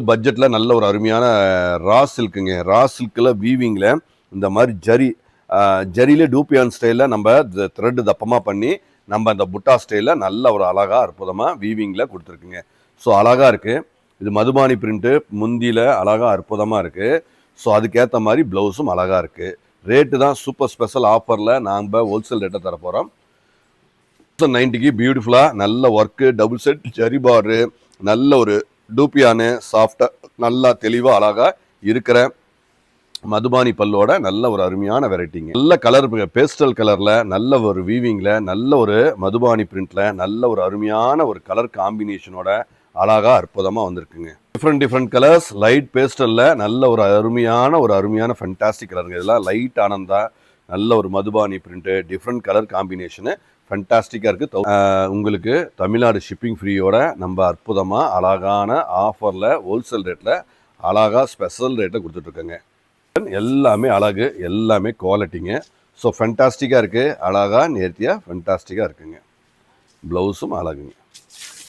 பட்ஜெட்டில் நல்ல ஒரு அருமையான ரா சில்க்குங்க. ரா சில்கில் வீவிங்கில் இந்த மாதிரி ஜரியிலே டூப்பியான் ஸ்டைலில் நம்ம த்ரெட் தப்பமாக பண்ணி நம்ம அந்த புட்டா ஸ்டைலில் நல்ல ஒரு அழகாக அற்புதமாக வீவிங்கில் கொடுத்துருக்குங்க. ஸோ அழகாக இருக்குது. இது மதுபானி பிரிண்ட்டு முந்தியில் அழகாக அற்புதமாக இருக்குது. ஸோ அதுக்கேற்ற மாதிரி ப்ளவுஸும் அழகாக இருக்குது. ரேட்டு தான் சூப்பர் ஸ்பெஷல் ஆஃபரில் நம்ம ஹோல்சேல் ரேட்டை தர போகிறோம். 90க்கு பியூட்டிஃபுல்லாக நல்ல work, double set zari border, நல்ல ஒரு டூப்பியானு சாஃப்டாக நல்லா தெளிவாக அழகாக இருக்கிற மதுபானி பல்லோட நல்ல ஒரு அருமையான வெரைட்டிங்க. நல்ல கலர், பேஸ்டல் கலரில் நல்ல ஒரு வீவிங்கில் நல்ல ஒரு மதுபானி பிரிண்டில் நல்ல ஒரு அருமையான ஒரு கலர் காம்பினேஷனோட அழகாக அற்புதமாக வந்திருக்குங்க. டிஃப்ரெண்ட் கலர்ஸ், லைட் பேஸ்டலில் நல்ல ஒரு அருமையான ஃபண்டாஸ்டிக் கலருங்க. இதெல்லாம் லைட் ஆனந்தா நல்ல ஒரு Madhubani print, different colour combination ஃபண்டாஸ்டிக்காக இருக்குது. உங்களுக்கு தமிழ்நாடு ஷிப்பிங் ஃப்ரீயோட நம்ம அற்புதமாக அழகான ஆஃபரில் ஹோல்சேல் ரேட்டில் அழகாக ஸ்பெஷல் ரேட்டில் கொடுத்துட்ருக்கோங்க. எல்லாமே அழகு, எல்லாமே குவாலிட்டிங்க. ஸோ ஃபண்டாஸ்டிக்காக இருக்குது, அழகாக நேர்த்தியாக ஃபண்டாஸ்டிக்காக இருக்குங்க. ப்ளவுஸும் அழகுங்க.